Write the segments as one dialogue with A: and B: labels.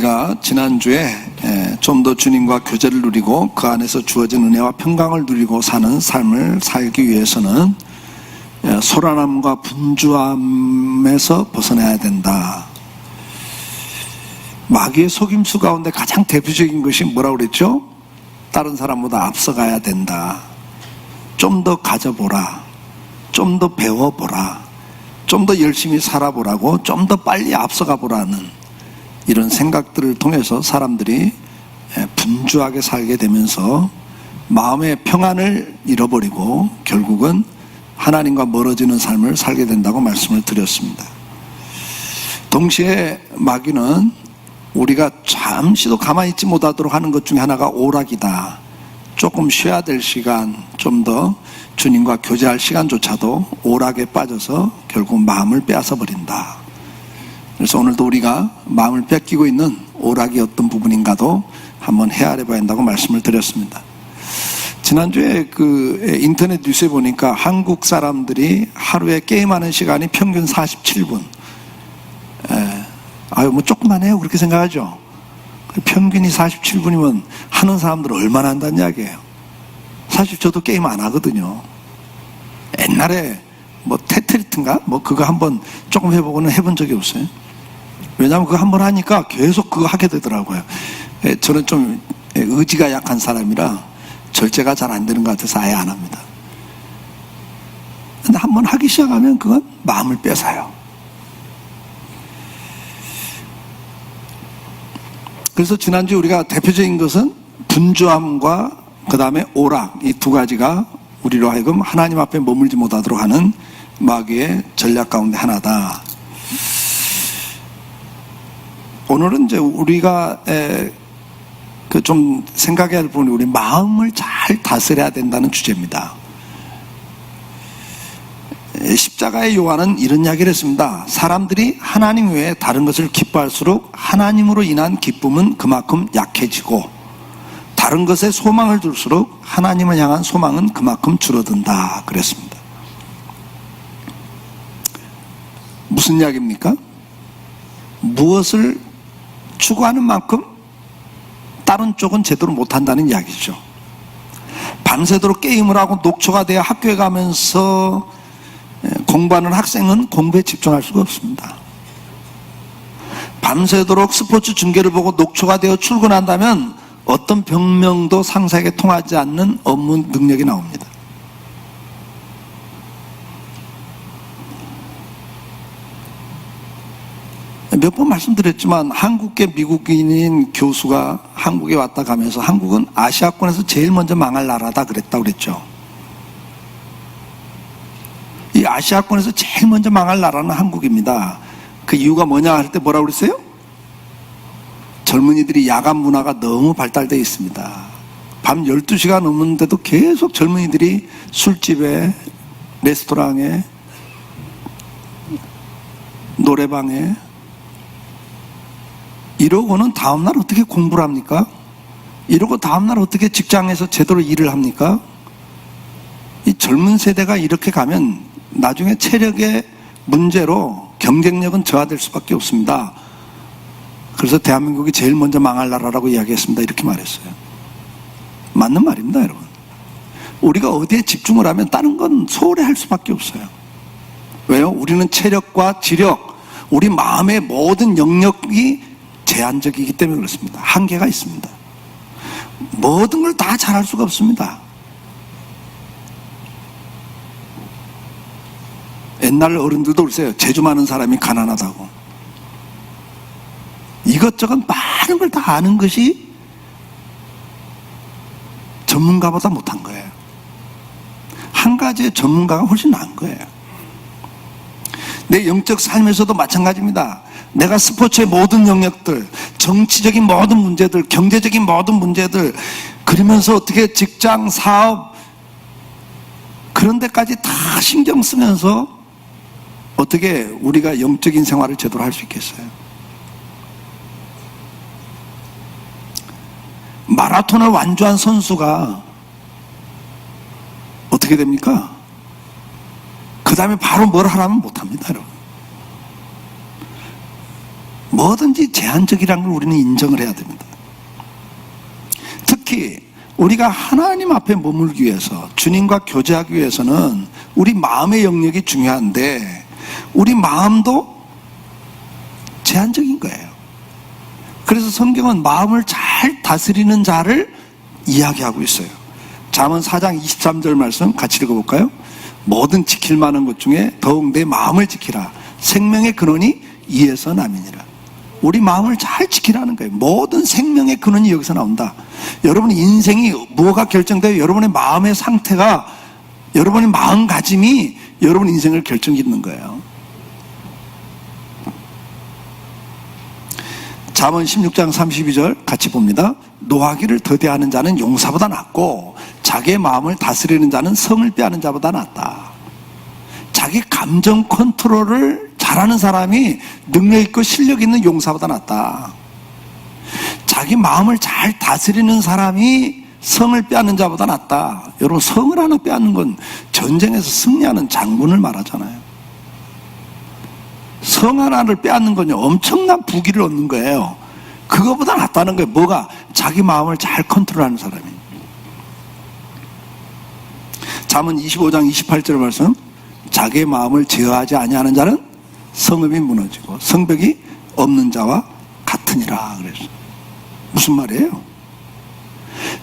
A: 우리가 지난주에 좀 더 주님과 교제를 누리고 그 안에서 주어진 은혜와 평강을 누리고 사는 삶을 살기 위해서는 소란함과 분주함에서 벗어나야 된다. 마귀의 속임수 가운데 가장 대표적인 것이 뭐라고 그랬죠? 다른 사람보다 앞서가야 된다. 좀 더 가져보라. 좀 더 배워보라. 좀 더 열심히 살아보라고, 좀 더 빨리 앞서가 보라는 이런 생각들을 통해서 사람들이 분주하게 살게 되면서 마음의 평안을 잃어버리고 결국은 하나님과 멀어지는 삶을 살게 된다고 말씀을 드렸습니다. 동시에 마귀는 우리가 잠시도 가만히 있지 못하도록 하는 것 중에 하나가 오락이다. 조금 쉬어야 될 시간, 좀 더 주님과 교제할 시간조차도 오락에 빠져서 결국 마음을 빼앗아 버린다. 그래서 오늘도 우리가 마음을 뺏기고 있는 오락이 어떤 부분인가도 한번 헤아려 봐야 한다고 말씀을 드렸습니다. 지난주에 인터넷 뉴스에 보니까 한국 사람들이 하루에 게임하는 시간이 평균 47분. 뭐 조금만 해요. 그렇게 생각하죠. 평균이 47분이면 하는 사람들은 얼마나 한다는 이야기예요. 사실 저도 게임 안 하거든요. 옛날에 테트리스인가? 그거 한번 조금 해보고는 해본 적이 없어요. 왜냐하면 그거 한번 하니까 계속 그거 하게 되더라고요. 저는 좀 의지가 약한 사람이라 절제가 잘 안 되는 것 같아서 아예 안 합니다. 근데 한번 하기 시작하면 그건 마음을 뺏어요. 그래서 지난주에 우리가 대표적인 것은 분주함과 그 다음에 오락, 이 두 가지가 우리로 하여금 하나님 앞에 머물지 못하도록 하는 마귀의 전략 가운데 하나다. 오늘은 이제 우리가 좀 생각해야 할 부분이 우리 마음을 잘 다스려야 된다는 주제입니다. 십자가의 요한은 이런 이야기를 했습니다. 사람들이 하나님 외에 다른 것을 기뻐할수록 하나님으로 인한 기쁨은 그만큼 약해지고 다른 것에 소망을 둘수록 하나님을 향한 소망은 그만큼 줄어든다 그랬습니다. 무슨 이야기입니까? 무엇을 추구하는 만큼 다른 쪽은 제대로 못한다는 이야기죠. 밤새도록 게임을 하고 녹초가 되어 학교에 가면서 공부하는 학생은 공부에 집중할 수가 없습니다. 밤새도록 스포츠 중계를 보고 녹초가 되어 출근한다면 어떤 병명도 상사에게 통하지 않는 업무 능력이 나옵니다. 몇 번 말씀드렸지만 한국계 미국인인 교수가 한국에 왔다 가면서 한국은 아시아권에서 제일 먼저 망할 나라다 그랬다고 그랬죠. 이 아시아권에서 제일 먼저 망할 나라는 한국입니다. 그 이유가 뭐냐 할 때 뭐라고 그랬어요? 젊은이들이 야간 문화가 너무 발달되어 있습니다. 밤 12시가 넘는데도 계속 젊은이들이 술집에, 레스토랑에, 노래방에 이러고는 다음날 어떻게 공부를 합니까? 이러고 다음날 어떻게 직장에서 제대로 일을 합니까? 이 젊은 세대가 이렇게 가면 나중에 체력의 문제로 경쟁력은 저하될 수밖에 없습니다. 그래서 대한민국이 제일 먼저 망할 나라라고 이야기했습니다. 이렇게 말했어요. 맞는 말입니다, 여러분. 우리가 어디에 집중을 하면 다른 건 소홀히 할 수밖에 없어요. 왜요? 우리는 체력과 지력, 우리 마음의 모든 영역이 제한적이기 때문에 그렇습니다. 한계가 있습니다. 모든 걸 다 잘할 수가 없습니다. 옛날 어른들도 그러세요. 재주 많은 사람이 가난하다고. 이것저것 많은 걸 다 아는 것이 전문가보다 못한 거예요. 한 가지의 전문가가 훨씬 나은 거예요. 내 영적 삶에서도 마찬가지입니다. 내가 스포츠의 모든 영역들, 정치적인 모든 문제들, 경제적인 모든 문제들, 그러면서 어떻게 직장, 사업 그런 데까지 다 신경 쓰면서 어떻게 우리가 영적인 생활을 제대로 할 수 있겠어요? 마라톤을 완주한 선수가 어떻게 됩니까? 그 다음에 바로 뭘 하라면 못합니다, 여러분. 뭐든지 제한적이라는 걸 우리는 인정을 해야 됩니다. 특히 우리가 하나님 앞에 머물기 위해서, 주님과 교제하기 위해서는 우리 마음의 영역이 중요한데 우리 마음도 제한적인 거예요. 그래서 성경은 마음을 잘 다스리는 자를 이야기하고 있어요. 잠언 4장 23절 말씀 같이 읽어볼까요? 모든 지킬 만한 것 중에 더욱 내 마음을 지키라. 생명의 근원이 이에서 남이니라. 우리 마음을 잘 지키라는 거예요. 모든 생명의 근원이 여기서 나온다. 여러분의 인생이 뭐가 결정돼요? 여러분의 마음의 상태가, 여러분의 마음가짐이 여러분 인생을 결정짓는 거예요. 잠언 16장 32절 같이 봅니다. 노하기를 더디하는 자는 용사보다 낫고 자기의 마음을 다스리는 자는 성을 빼앗는 자보다 낫다. 자기 감정 컨트롤을 잘하는 사람이 능력 있고 실력 있는 용사보다 낫다. 자기 마음을 잘 다스리는 사람이 성을 빼앗는 자보다 낫다. 여러분, 성을 하나 빼앗는 건 전쟁에서 승리하는 장군을 말하잖아요. 성 하나를 빼앗는 건요, 엄청난 부귀를 얻는 거예요. 그거보다 낫다는 거예요. 뭐가? 자기 마음을 잘 컨트롤하는 사람이. 잠언 25장 28절 말씀, 자기의 마음을 제어하지 아니하는 자는 성읍이 무너지고 성벽이 없는 자와 같으니라. 그래서 무슨 말이에요?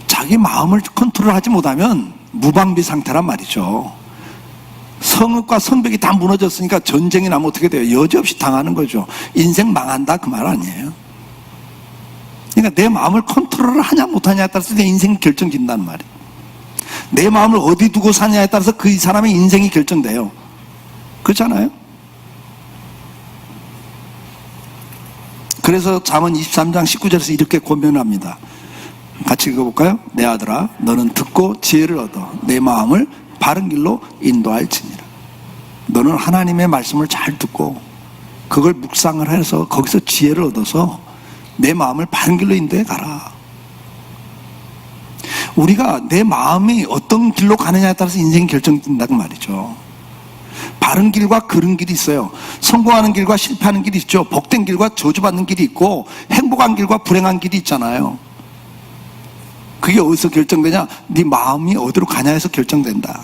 A: 자기 마음을 컨트롤하지 못하면 무방비 상태란 말이죠. 성읍과 성벽이 다 무너졌으니까 전쟁이 나면 어떻게 돼요? 여지없이 당하는 거죠. 인생 망한다, 그 말 아니에요. 그러니까 내 마음을 컨트롤을 하냐 못하냐에 따라서 내 인생이 결정진다는 말이에요. 내 마음을 어디 두고 사냐에 따라서 그 사람의 인생이 결정돼요. 그렇잖아요? 그래서 잠언 23장 19절에서 이렇게 권면합니다. 같이 읽어볼까요? 내 아들아, 너는 듣고 지혜를 얻어 내 마음을 바른 길로 인도할지니라. 너는 하나님의 말씀을 잘 듣고 그걸 묵상을 해서 거기서 지혜를 얻어서 내 마음을 바른 길로 인도해 가라. 우리가 내 마음이 어떤 길로 가느냐에 따라서 인생이 결정된다고 말이죠. 바른 길과 그른 길이 있어요. 성공하는 길과 실패하는 길이 있죠. 복된 길과 저주받는 길이 있고 행복한 길과 불행한 길이 있잖아요. 그게 어디서 결정되냐? 네 마음이 어디로 가냐에서 결정된다.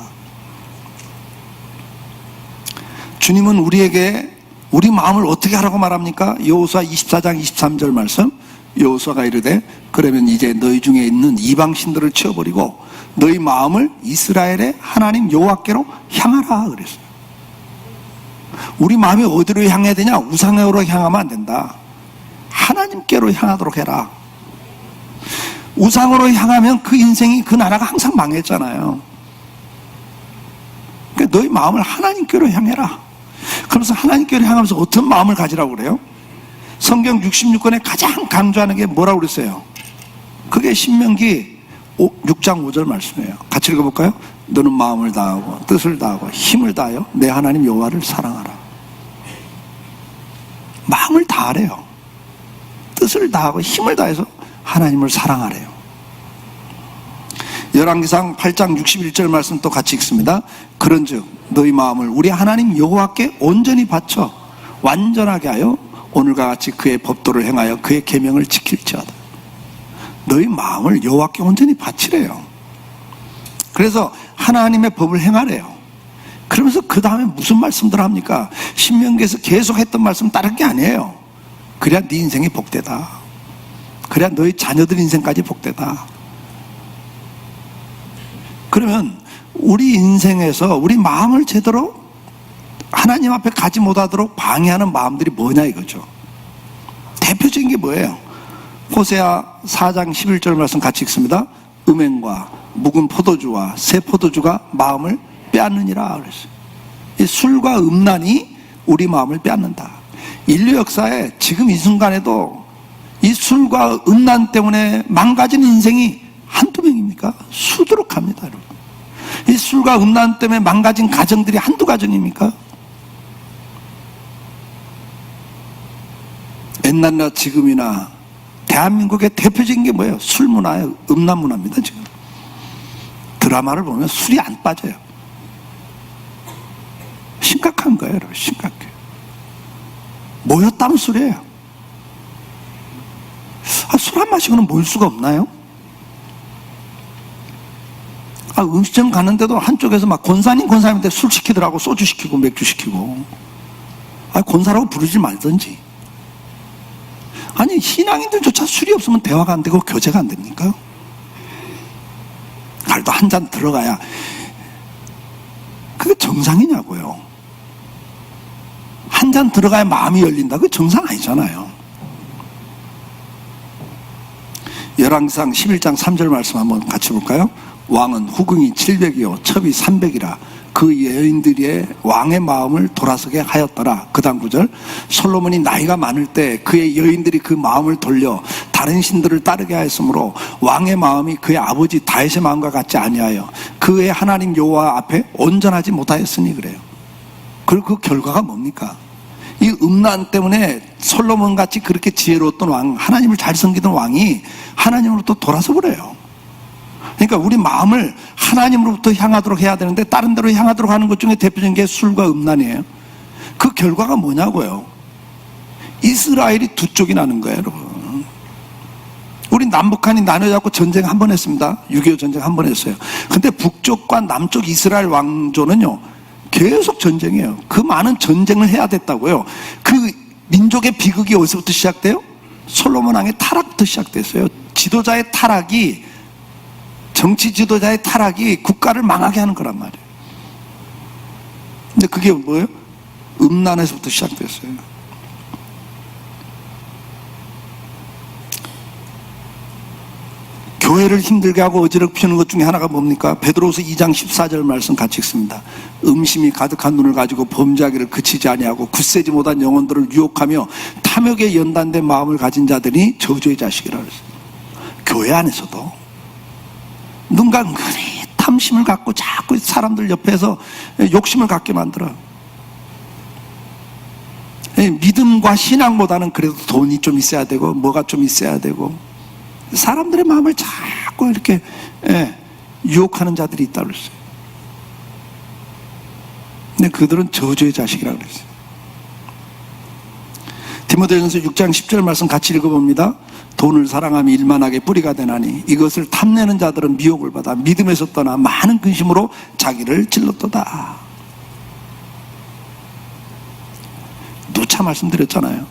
A: 주님은 우리에게 우리 마음을 어떻게 하라고 말합니까? 여호수아 24장 23절 말씀, 여호수아가 이르되 그러면 이제 너희 중에 있는 이방 신들을 치워버리고 너희 마음을 이스라엘의 하나님 여호와께로 향하라 그랬어요. 우리 마음이 어디로 향해야 되냐? 우상으로 향하면 안 된다. 하나님께로 향하도록 해라. 우상으로 향하면 그 인생이, 그 나라가 항상 망했잖아요. 그러니까 너희 마음을 하나님께로 향해라. 그러면서 하나님께로 향하면서 어떤 마음을 가지라고 그래요? 성경 66권에 가장 강조하는 게 뭐라고 그랬어요? 그게 신명기 6장 5절 말씀이에요. 같이 읽어볼까요? 너는 마음을 다하고 뜻을 다하고 힘을 다하여 내 하나님 여호와를 사랑하라. 마음을 다하래요. 뜻을 다하고 힘을 다해서 하나님을 사랑하래요. 열왕기상 8장 61절 말씀 또 같이 읽습니다. 그런즉 너희 마음을 우리 하나님 여호와께 온전히 바쳐 완전하게 하여 오늘과 같이 그의 법도를 행하여 그의 계명을 지킬지어다. 너희 마음을 여호와께 온전히 바치래요. 그래서 하나님의 법을 행하래요. 그러면서 그 다음에 무슨 말씀들을 합니까? 신명기에서 계속 했던 말씀 다른 게 아니에요. 그래야 네 인생이 복되다. 그래야 너희 자녀들 인생까지 복되다. 그러면 우리 인생에서 우리 마음을 제대로 하나님 앞에 가지 못하도록 방해하는 마음들이 뭐냐 이거죠. 대표적인 게 뭐예요? 호세아 4장 11절 말씀 같이 읽습니다. 음행과 묵은 포도주와 새 포도주가 마음을 빼앗느니라 그랬어요. 이 술과 음란이 우리 마음을 빼앗는다. 인류 역사에 지금 이 순간에도 이 술과 음란 때문에 망가진 인생이 한두 명입니까? 수두룩합니다, 여러분. 이 술과 음란 때문에 망가진 가정들이 한두 가정입니까? 옛날이나 지금이나 대한민국의 대표적인 게 뭐예요? 술 문화예요. 음란 문화입니다, 지금. 드라마를 보면 술이 안 빠져요. 심각한 거예요, 여러분. 심각해요. 모였다면 술이에요. 술 안 마시고는 모일 수가 없나요? 음식점 갔는데도 한쪽에서 막 권사님인데 술 시키더라고. 소주 시키고 맥주 시키고. 권사라고 부르지 말든지. 아니, 신앙인들조차 술이 없으면 대화가 안 되고 교제가 안 됩니까? 그래도 한 잔 들어가야 그게 정상이냐고요. 한 잔 들어가야 마음이 열린다. 그게 정상 아니잖아요. 열왕기상 11장 3절 말씀 한번 같이 볼까요? 왕은 후궁이 700이요 첩이 300이라 그 여인들의 왕의 마음을 돌아서게 하였더라. 그 다음 구절, 솔로몬이 나이가 많을 때 그의 여인들이 그 마음을 돌려 다른 신들을 따르게 하였으므로 왕의 마음이 그의 아버지 다윗의 마음과 같지 아니하여 그의 하나님 여호와 앞에 온전하지 못하였으니 그래요. 그리고 그 결과가 뭡니까? 이 음란 때문에 솔로몬 같이 그렇게 지혜로웠던 왕, 하나님을 잘 섬기던 왕이 하나님으로부터 돌아서 버려요. 그러니까 우리 마음을 하나님으로부터 향하도록 해야 되는데 다른 데로 향하도록 하는 것 중에 대표적인 게 술과 음란이에요. 그 결과가 뭐냐고요? 이스라엘이 두 쪽이 나는 거예요, 여러분. 우리 남북한이 나눠잡고 전쟁 한 번 했습니다. 6.25 전쟁 한 번 했어요. 근데 북쪽과 남쪽 이스라엘 왕조는요, 계속 전쟁이에요. 그 많은 전쟁을 해야 됐다고요. 그 민족의 비극이 어디서부터 시작돼요? 솔로몬 왕의 타락부터 시작됐어요. 지도자의 타락이, 정치 지도자의 타락이 국가를 망하게 하는 거란 말이에요. 근데 그게 뭐예요? 음란에서부터 시작됐어요. 교회를 힘들게 하고 어지럽히는 것 중에 하나가 뭡니까? 베드로후서 2장 14절 말씀 같이 읽습니다. 음심이 가득한 눈을 가지고 범죄하기를 그치지 아니하고 굳세지 못한 영혼들을 유혹하며 탐욕에 연단된 마음을 가진 자들이 저주의 자식이라 그랬어요. 교회 안에서도 누군가 은근히 탐심을 갖고 자꾸 사람들 옆에서 욕심을 갖게 만들어. 믿음과 신앙보다는 그래도 돈이 좀 있어야 되고 뭐가 좀 있어야 되고 사람들의 마음을 자꾸 이렇게 유혹하는 자들이 있다고 그랬어요. 근데 그들은 저주의 자식이라고 그랬어요. 디모데전서 6장 10절 말씀 같이 읽어봅니다. 돈을 사랑하며 일만하게 뿌리가 되나니 이것을 탐내는 자들은 미혹을 받아 믿음에서 떠나 많은 근심으로 자기를 찔렀도다. 누차 말씀드렸잖아요.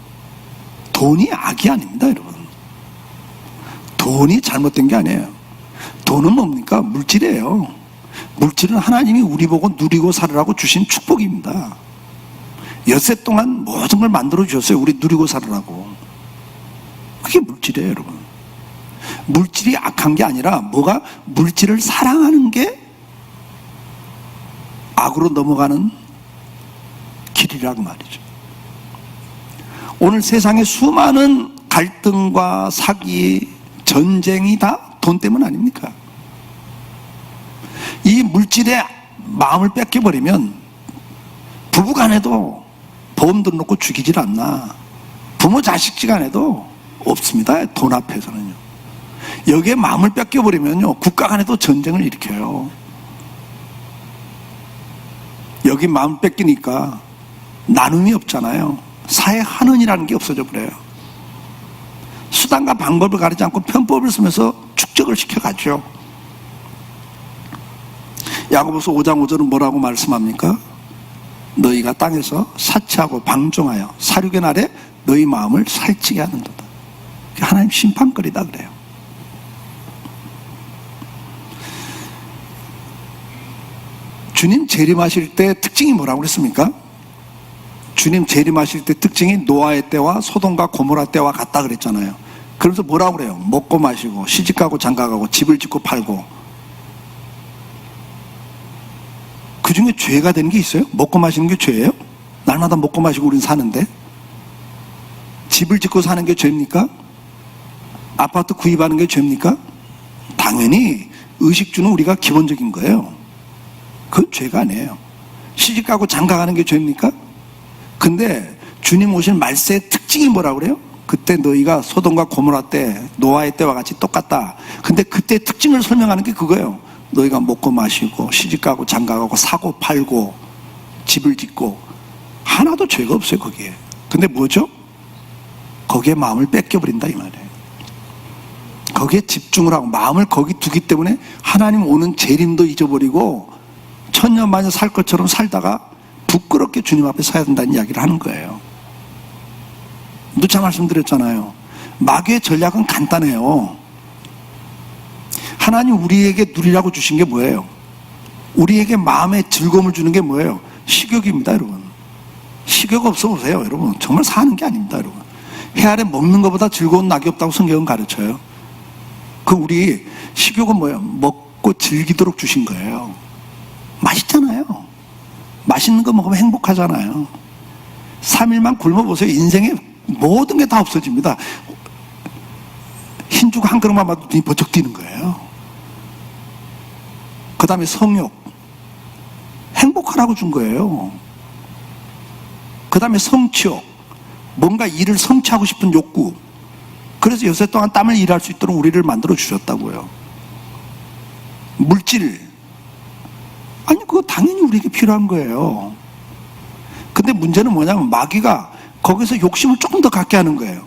A: 돈이 악이 아닙니다, 여러분. 돈이 잘못된 게 아니에요. 돈은 뭡니까? 물질이에요. 물질은 하나님이 우리 보고 누리고 살으라고 주신 축복입니다. 엿새 동안 모든 걸 만들어 주셨어요. 우리 누리고 살으라고. 그게 물질이에요, 여러분. 물질이 악한 게 아니라 뭐가 물질을 사랑하는 게 악으로 넘어가는 길이라고 말이죠. 오늘 세상에 수많은 갈등과 사기, 전쟁이 다 돈 때문 아닙니까? 이 물질에 마음을 뺏겨버리면 부부 간에도 보험 들어놓고 죽이질 않나. 부모 자식 간에도 없습니다. 돈 앞에서는요. 여기에 마음을 뺏겨버리면요, 국가 간에도 전쟁을 일으켜요. 여기 마음을 뺏기니까 나눔이 없잖아요. 사회 환원이라는 게 없어져 버려요. 수단과 방법을 가리지 않고 편법을 쓰면서 축적을 시켜가죠. 야고보서 5장 5절은 뭐라고 말씀합니까? 너희가 땅에서 사치하고 방종하여 사륙의 날에 너희 마음을 살찌게 하는도다. 하나님 심판거리다 그래요. 주님 재림하실 때 특징이 뭐라고 그랬습니까? 주님 재림하실 때 특징이 노아의 때와 소돔과 고모라 때와 같다 그랬잖아요. 그래서 뭐라고 그래요? 먹고 마시고 시집가고 장가가고 집을 짓고 팔고. 그 중에 죄가 되는 게 있어요? 먹고 마시는 게 죄예요? 날마다 먹고 마시고 우린 사는데. 집을 짓고 사는 게 죄입니까? 아파트 구입하는 게 죄입니까? 당연히 의식주는 우리가 기본적인 거예요. 그건 죄가 아니에요. 시집가고 장가가는 게 죄입니까? 근데 주님 오실 말세의 특징이 뭐라고 그래요? 그때 너희가 소돔과 고모라 때, 노아의 때와 같이 똑같다. 근데 그때 특징을 설명하는 게 그거예요. 너희가 먹고 마시고 시집가고 장가가고 사고 팔고 집을 짓고 하나도 죄가 없어요, 거기에. 근데 뭐죠? 거기에 마음을 뺏겨버린다 이 말이에요. 거기에 집중을 하고 마음을 거기 두기 때문에 하나님 오는 재림도 잊어버리고 천년만년 살 것처럼 살다가 부끄럽게 주님 앞에 서야 된다는 이야기를 하는 거예요. 누차 말씀드렸잖아요. 마귀의 전략은 간단해요. 하나님 우리에게 누리라고 주신 게 뭐예요? 우리에게 마음의 즐거움을 주는 게 뭐예요? 식욕입니다, 여러분. 식욕 없어 보세요, 여러분. 정말 사는 게 아닙니다, 여러분. 해 아래 먹는 것보다 즐거운 낙이 없다고 성경은 가르쳐요. 그 우리 식욕은 뭐예요? 먹고 즐기도록 주신 거예요. 맛있잖아요. 맛있는 거 먹으면 행복하잖아요. 3일만 굶어보세요. 인생에 모든 게 다 없어집니다. 흰죽 한 그릇만 봐도 눈이 번쩍 뛰는 거예요. 그 다음에 성욕. 행복하라고 준 거예요. 그 다음에 성취욕. 뭔가 일을 성취하고 싶은 욕구. 그래서 여세 동안 땀을 일할 수 있도록 우리를 만들어 주셨다고요. 물질. 아니 그거 당연히 우리에게 필요한 거예요. 근데 문제는 뭐냐면 마귀가 거기서 욕심을 조금 더 갖게 하는 거예요.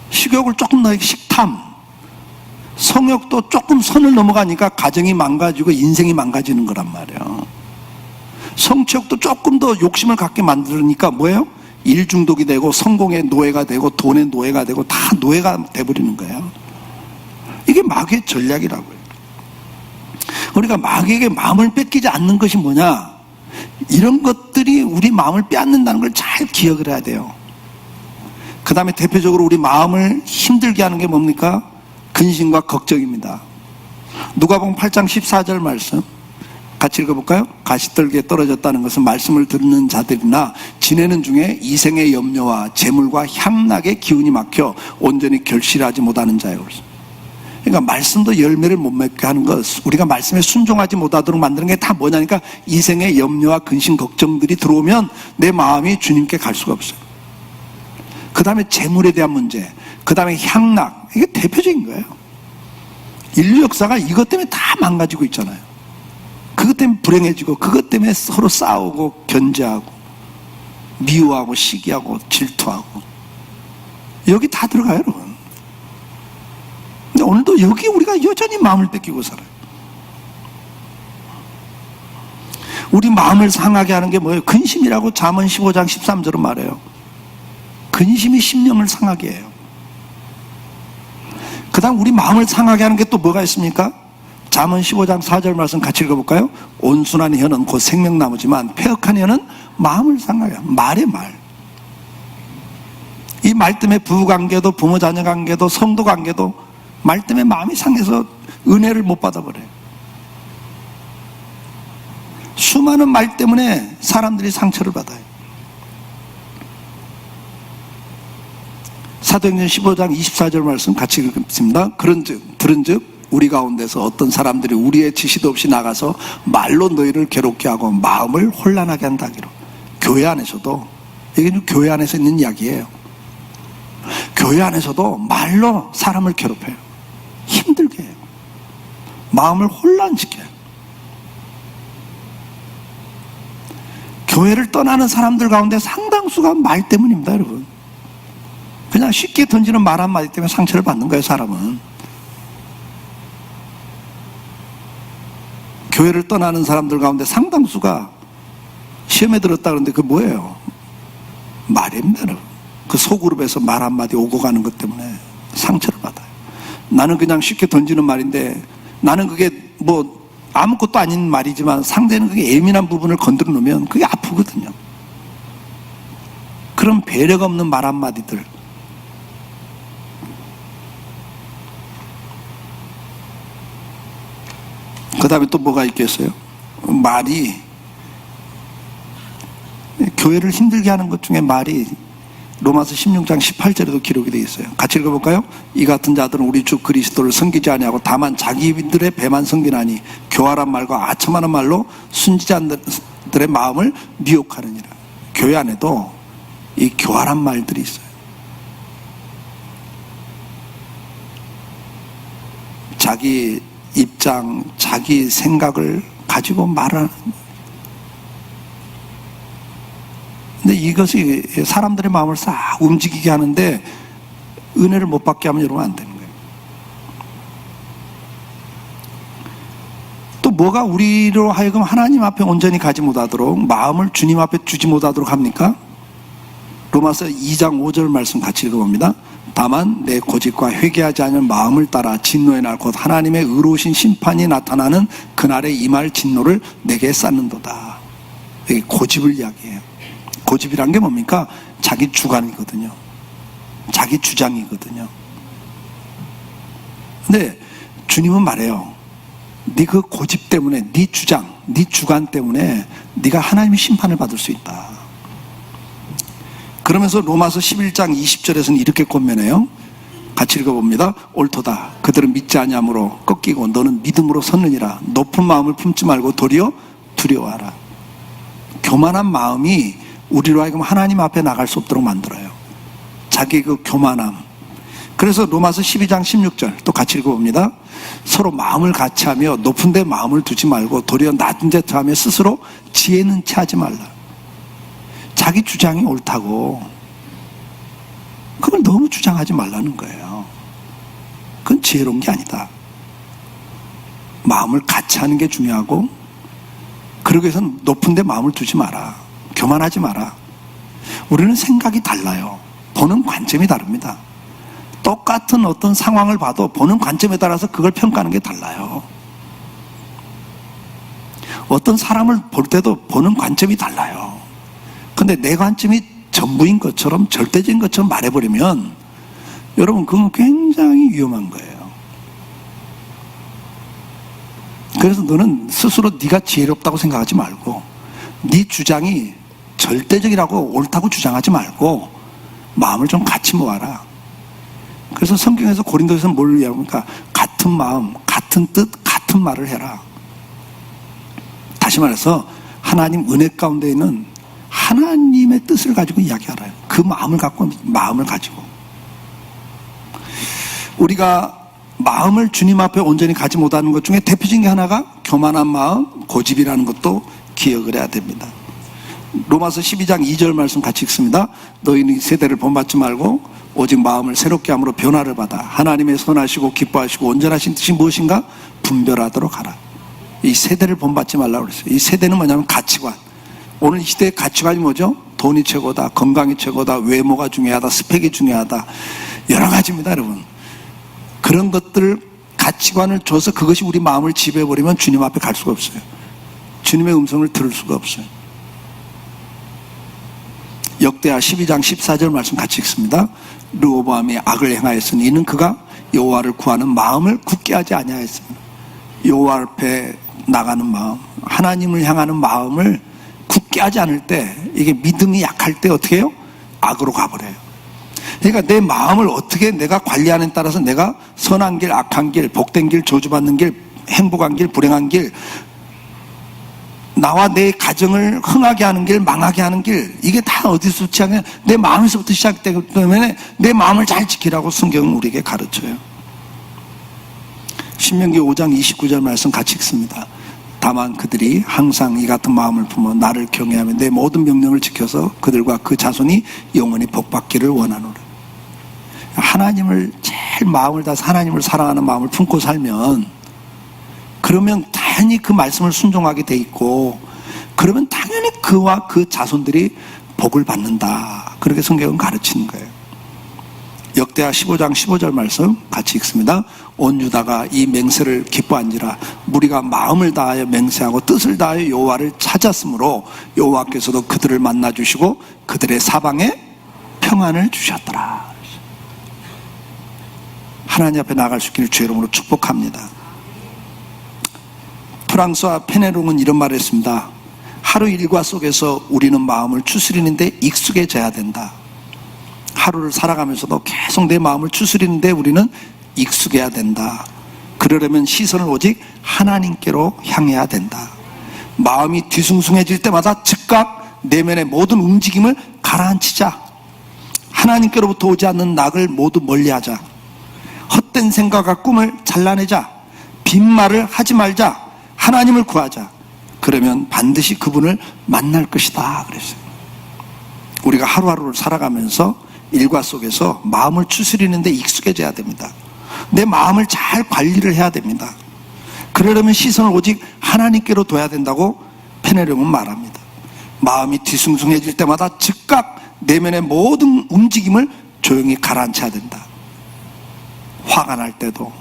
A: 식욕을 조금 더 식탐, 성욕도 조금 선을 넘어가니까 가정이 망가지고 인생이 망가지는 거란 말이에요. 성취욕도 조금 더 욕심을 갖게 만들으니까 뭐예요? 일 중독이 되고 성공의 노예가 되고 돈의 노예가 되고 다 노예가 돼버리는 거예요. 이게 마귀의 전략이라고요. 우리가 마귀에게 마음을 뺏기지 않는 것이 뭐냐? 이런 것들이 우리 마음을 빼앗는다는 걸 잘 기억을 해야 돼요. 그 다음에 대표적으로 우리 마음을 힘들게 하는 게 뭡니까? 근심과 걱정입니다. 누가복음 8장 14절 말씀 같이 읽어볼까요? 가시떨기에 떨어졌다는 것은 말씀을 듣는 자들이나 지내는 중에 이생의 염려와 재물과 향락의 기운이 막혀 온전히 결실하지 못하는 자예요. 그러니까 말씀도 열매를 못 맺게 하는 것, 우리가 말씀에 순종하지 못하도록 만드는 게 다 뭐냐니까 이생의 염려와 근심 걱정들이 들어오면 내 마음이 주님께 갈 수가 없어요. 그 다음에 재물에 대한 문제, 그 다음에 향락, 이게 대표적인 거예요. 인류 역사가 이것 때문에 다 망가지고 있잖아요. 그것 때문에 불행해지고 그것 때문에 서로 싸우고 견제하고 미워하고 시기하고 질투하고 여기 다 들어가요, 여러분. 근데 오늘도 여기 우리가 여전히 마음을 뺏기고 살아요. 우리 마음을 상하게 하는 게 뭐예요? 근심이라고 잠언 15장 13절은 말해요. 근심이 심령을 상하게 해요. 그 다음 우리 마음을 상하게 하는 게 또 뭐가 있습니까? 잠언 15장 4절 말씀 같이 읽어볼까요? 온순한 혀는 곧 생명나무지만 패역한 혀는 마음을 상하게 해요. 말의 말. 이 말 때문에 부부관계도 부모 자녀 관계도 성도 관계도 말 때문에 마음이 상해서 은혜를 못 받아버려요. 수많은 말 때문에 사람들이 상처를 받아요. 사도행전 15장 24절 말씀 같이 읽습니다. 들은즉 우리 가운데서 어떤 사람들이 우리의 지시도 없이 나가서 말로 너희를 괴롭게 하고 마음을 혼란하게 한다기로. 교회 안에서도, 이게 교회 안에서 있는 이야기예요. 교회 안에서도 말로 사람을 괴롭혀요. 힘들게 해요. 마음을 혼란시켜요. 교회를 떠나는 사람들 가운데 상당수가 말 때문입니다, 여러분. 그냥 쉽게 던지는 말 한마디 때문에 상처를 받는 거예요, 사람은. 교회를 떠나는 사람들 가운데 상당수가 시험에 들었다 그러는데 그게 뭐예요? 말입니다, 여러분. 그 소그룹에서 말 한마디 오고 가는 것 때문에 상처를 받아요. 나는 그냥 쉽게 던지는 말인데 나는 그게 뭐 아무것도 아닌 말이지만 상대는 그게 예민한 부분을 건드려 놓으면 그게 아프거든요. 그런 배려가 없는 말 한마디들. 그 다음에 또 뭐가 있겠어요? 말이, 교회를 힘들게 하는 것 중에 말이 로마서 16장 18절에도 기록이 되어 있어요. 같이 읽어볼까요? 이 같은 자들은 우리 주 그리스도를 섬기지 아니하고 다만 자기들의 배만 섬기나니 교활한 말과 아첨하는 말로 순지자들의 마음을 미혹하느니라. 교회 안에도 이 교활한 말들이 있어요. 자기 입장, 자기 생각을 가지고 말하는. 근데 이것이 사람들의 마음을 싹 움직이게 하는데 은혜를 못 받게 하면 여러분 안 되는 거예요. 또 뭐가 우리로 하여금 하나님 앞에 온전히 가지 못하도록, 마음을 주님 앞에 주지 못하도록 합니까? 로마서 2장 5절 말씀 같이 읽어봅니다. 다만 내 고집과 회개하지 않은 마음을 따라 진노의 날 곧 하나님의 의로우신 심판이 나타나는 그날에 임할 진노를 내게 쌓는도다. 여기 고집을 이야기해요. 고집이란 게 뭡니까? 자기 주관이거든요. 자기 주장이거든요. 근데 주님은 말해요. 네 그 고집 때문에, 네 주장, 네 주관 때문에 네가 하나님의 심판을 받을 수 있다. 그러면서 로마서 11장 20절에서는 이렇게 권면해요. 같이 읽어봅니다. 옳도다. 그들은 믿지 아니함으로 꺾이고 너는 믿음으로 섰느니라. 높은 마음을 품지 말고 도리어 두려워하라. 교만한 마음이 우리로 하여금 하나님 앞에 나갈 수 없도록 만들어요. 자기 그 교만함. 그래서 로마서 12장 16절 또 같이 읽어봅니다. 서로 마음을 같이하며 높은 데 마음을 두지 말고 도리어 낮은 데 더하며 스스로 지혜는 체하지 말라. 자기 주장이 옳다고 그걸 너무 주장하지 말라는 거예요. 그건 지혜로운 게 아니다. 마음을 같이 하는 게 중요하고, 그러기 위해서는 높은 데 마음을 두지 마라. 교만하지 마라. 우리는 생각이 달라요. 보는 관점이 다릅니다. 똑같은 어떤 상황을 봐도 보는 관점에 따라서 그걸 평가하는 게 달라요. 어떤 사람을 볼 때도 보는 관점이 달라요. 근데 내 관점이 전부인 것처럼, 절대적인 것처럼 말해버리면 여러분 그건 굉장히 위험한 거예요. 그래서 너는 스스로 네가 지혜롭다고 생각하지 말고, 네 주장이 절대적이라고 옳다고 주장하지 말고 마음을 좀 같이 모아라. 그래서 성경에서 고린도에서 뭘 이야기합니까? 같은 마음, 같은 뜻, 같은 말을 해라. 다시 말해서 하나님 은혜 가운데 있는 하나님의 뜻을 가지고 이야기하라. 그 마음을 갖고, 마음을 가지고. 우리가 마음을 주님 앞에 온전히 가지 못하는 것 중에 대표적인 게 하나가 교만한 마음, 고집이라는 것도 기억을 해야 됩니다. 로마서 12장 2절 말씀 같이 읽습니다. 너희는 세대를 본받지 말고 오직 마음을 새롭게 함으로 변화를 받아 하나님의 선하시고 기뻐하시고 온전하신 뜻이 무엇인가 분별하도록 하라. 이 세대를 본받지 말라고 그랬어요. 이 세대는 뭐냐면 가치관. 오늘 이 시대의 가치관이 뭐죠? 돈이 최고다, 건강이 최고다, 외모가 중요하다, 스펙이 중요하다, 여러 가지입니다, 여러분. 그런 것들, 가치관을 줘서 그것이 우리 마음을 지배해버리면 주님 앞에 갈 수가 없어요. 주님의 음성을 들을 수가 없어요. 역대하 12장 14절 말씀 같이 읽습니다. 르호보암이 악을 행하였으니 이는 그가 여호와를 구하는 마음을 굳게 하지 아니하였습니다. 여호와 앞에 나가는 마음, 하나님을 향하는 마음을 굳게 하지 않을 때, 이게 믿음이 약할 때 어떻게 해요? 악으로 가버려요. 그러니까 내 마음을 어떻게 내가 관리하느냐에 따라서 내가 선한 길, 악한 길, 복된 길, 저주받는 길, 행복한 길, 불행한 길, 나와 내 가정을 흥하게 하는 길, 망하게 하는 길, 이게 다 어디서 시작해? 내 마음에서부터 시작되기 때문에 내 마음을 잘 지키라고 성경은 우리에게 가르쳐요. 신명기 5장 29절 말씀 같이 읽습니다. 다만 그들이 항상 이 같은 마음을 품어 나를 경외하며 내 모든 명령을 지켜서 그들과 그 자손이 영원히 복받기를 원하노라. 하나님을 제일 마음을 다해서 하나님을 사랑하는 마음을 품고 살면, 그러면 당연히 그 말씀을 순종하게 돼 있고, 그러면 당연히 그와 그 자손들이 복을 받는다. 그렇게 성경은 가르치는 거예요. 역대하 15장 15절 말씀 같이 읽습니다. 온 유다가 이 맹세를 기뻐한지라 무리가 마음을 다하여 맹세하고 뜻을 다하여 여호와를 찾았으므로 여호와께서도 그들을 만나 주시고 그들의 사방에 평안을 주셨더라. 하나님 앞에 나갈 수 있기를 주의 이름으로 축복합니다. 프랑스와 페네롱은 이런 말을 했습니다. 하루 일과 속에서 우리는 마음을 추스리는데 익숙해져야 된다. 하루를 살아가면서도 계속 내 마음을 추스리는데 우리는 익숙해야 된다. 그러려면 시선을 오직 하나님께로 향해야 된다. 마음이 뒤숭숭해질 때마다 즉각 내면의 모든 움직임을 가라앉히자. 하나님께로부터 오지 않는 낙을 모두 멀리하자. 헛된 생각과 꿈을 잘라내자. 빈말을 하지 말자. 하나님을 구하자. 그러면 반드시 그분을 만날 것이다 그랬어요. 우리가 하루하루를 살아가면서 일과 속에서 마음을 추스리는데 익숙해져야 됩니다. 내 마음을 잘 관리를 해야 됩니다. 그러려면 시선을 오직 하나님께로 둬야 된다고 페네룡은 말합니다. 마음이 뒤숭숭해질 때마다 즉각 내면의 모든 움직임을 조용히 가라앉혀야 된다. 화가 날 때도,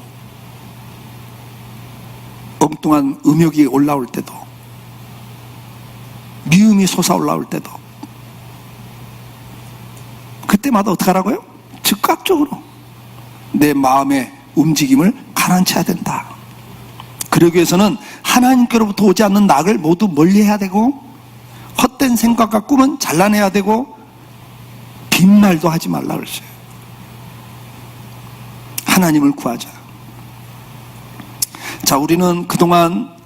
A: 엉뚱한 음욕이 올라올 때도, 미움이 솟아올라올 때도, 그때마다 어떻게 하라고요? 즉각적으로 내 마음의 움직임을 가라앉혀야 된다. 그러기 위해서는 하나님께로부터 오지 않는 낙을 모두 멀리해야 되고, 헛된 생각과 꿈은 잘라내야 되고, 빈말도 하지 말라 그랬어요. 하나님을 구하자. 자, 우리는 그동안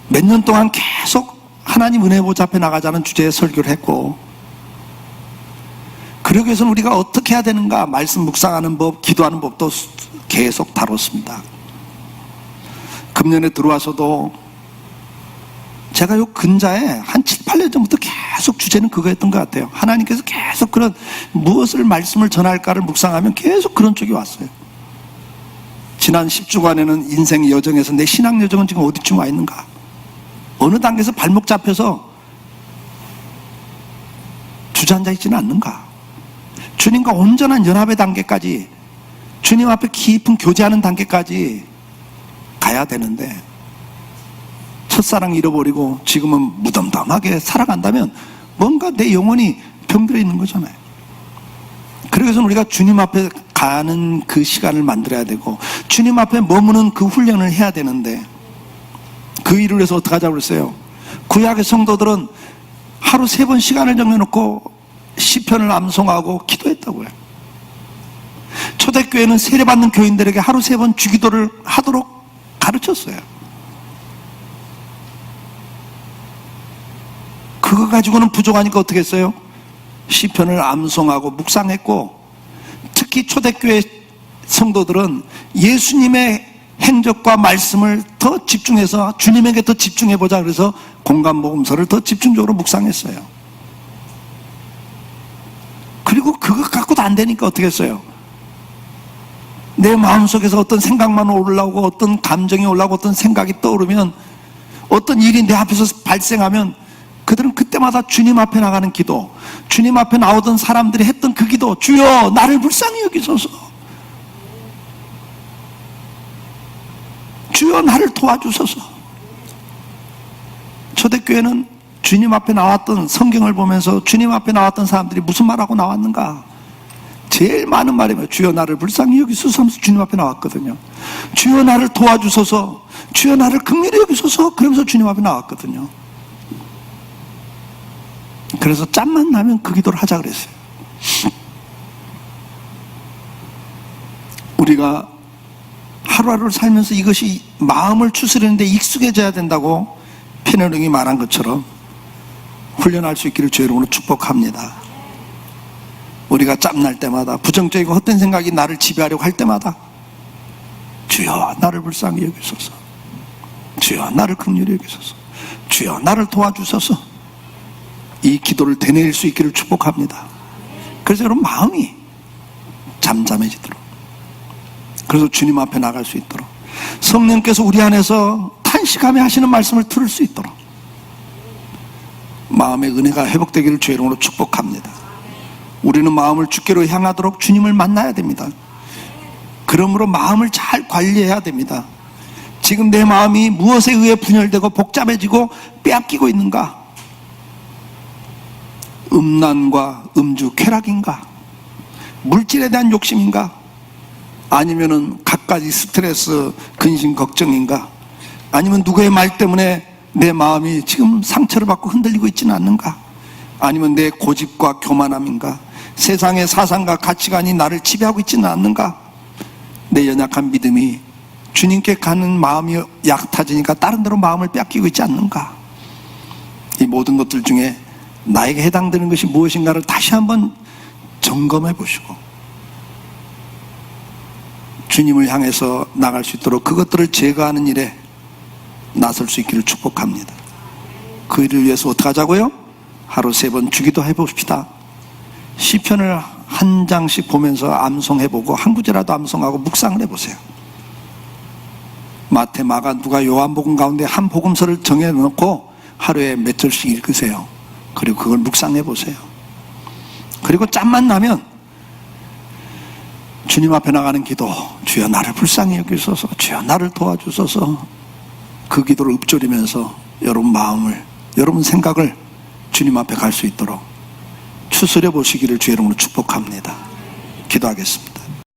A: 몇 년 동안 계속 하나님 은혜 보좌 앞에 나가자는 주제의 설교를 했고, 그러기 위해서는 우리가 어떻게 해야 되는가, 말씀 묵상하는 법, 기도하는 법도 계속 다뤘습니다. 금년에 들어와서도 제가 요 근자에 한 7, 8년 전부터 계속 주제는 그거였던 것 같아요. 하나님께서 계속 그런 무엇을 말씀을 전할까를 묵상하면 계속 그런 쪽이 왔어요. 지난 10주간에는 인생 여정에서 내 신앙 여정은 지금 어디쯤 와 있는가? 어느 단계에서 발목 잡혀서 주저앉아 있지는 않는가? 주님과 온전한 연합의 단계까지, 주님 앞에 깊은 교제하는 단계까지 가야 되는데, 첫사랑 잃어버리고 지금은 무덤덤하게 살아간다면 뭔가 내 영혼이 병들어 있는 거잖아요. 그래서 우리가 주님 앞에 가는 그 시간을 만들어야 되고, 주님 앞에 머무는 그 훈련을 해야 되는데, 그 일을 위해서 어떻게 하자고 그랬어요? 구약의 성도들은 하루 3번 시간을 정해놓고 시편을 암송하고 기도했다고요. 초대교회는 세례받는 교인들에게 하루 3번 주기도를 하도록 가르쳤어요. 그거 가지고는 부족하니까 어떻게 했어요? 시편을 암송하고 묵상했고, 특히 초대교회 성도들은 예수님의 행적과 말씀을 더 집중해서 주님에게 더 집중해보자 그래서 공감복음서를 더 집중적으로 묵상했어요. 그리고 그거 갖고도 안 되니까 어떻게 했어요? 내 마음속에서 어떤 생각만 올라오고, 어떤 감정이 올라오고, 어떤 생각이 떠오르면, 어떤 일이 내 앞에서 발생하면 그들은 그때마다 주님 앞에 나가는 기도, 주님 앞에 나오던 사람들이 했던 그 기도, 주여 나를 불쌍히 여기소서, 주여 나를 도와주소서. 초대교회는 주님 앞에 나왔던, 성경을 보면서 주님 앞에 나왔던 사람들이 무슨 말하고 나왔는가? 제일 많은 말이 뭐예요? 주여 나를 불쌍히 여기소서 하면서 주님 앞에 나왔거든요. 주여 나를 도와주소서, 주여 나를 긍휼히 여기소서, 그러면서 주님 앞에 나왔거든요. 그래서 짬만 나면 그 기도를 하자 그랬어요. 우리가 하루하루를 살면서 이것이 마음을 추스리는데 익숙해져야 된다고 페네룡이 말한 것처럼 훈련할 수 있기를 주의 이름으로 축복합니다. 우리가 짬날 때마다, 부정적이고 헛된 생각이 나를 지배하려고 할 때마다 주여 나를 불쌍히 여기소서, 주여 나를 긍휼히 여기소서, 주여 나를 도와주소서, 이 기도를 되뇌일 수 있기를 축복합니다. 그래서 여러분 마음이 잠잠해지도록, 그래서 주님 앞에 나갈 수 있도록, 성령께서 우리 안에서 탄식하며 하시는 말씀을 들을 수 있도록 마음의 은혜가 회복되기를 주의 이름으로 축복합니다. 우리는 마음을 주께로 향하도록 주님을 만나야 됩니다. 그러므로 마음을 잘 관리해야 됩니다. 지금 내 마음이 무엇에 의해 분열되고 복잡해지고 빼앗기고 있는가? 음란과 음주, 쾌락인가? 물질에 대한 욕심인가? 아니면은 갖가지 스트레스, 근심, 걱정인가? 아니면 누구의 말 때문에 내 마음이 지금 상처를 받고 흔들리고 있지는 않는가? 아니면 내 고집과 교만함인가? 세상의 사상과 가치관이 나를 지배하고 있지는 않는가? 내 연약한 믿음이 주님께 가는 마음이 약해지니까 다른 데로 마음을 뺏기고 있지 않는가? 이 모든 것들 중에 나에게 해당되는 것이 무엇인가를 다시 한번 점검해 보시고 주님을 향해서 나갈 수 있도록 그것들을 제거하는 일에 나설 수 있기를 축복합니다. 그 일을 위해서 어떻게 하자고요? 하루 3번 주기도 해봅시다. 시편을 한 장씩 보면서 암송해보고 한 구절이라도 암송하고 묵상을 해보세요. 마태, 마가, 누가, 요한복음 가운데 한 복음서를 정해놓고 하루에 몇 절씩 읽으세요. 그리고 그걸 묵상해보세요. 그리고 짬만 나면 주님 앞에 나가는 기도, 주여 나를 불쌍히 여기소서, 주여 나를 도와주소서, 그 기도를 읊조리면서 여러분 마음을, 여러분 생각을 주님 앞에 갈 수 있도록 추스려 보시기를 주의 이름으로 축복합니다. 기도하겠습니다.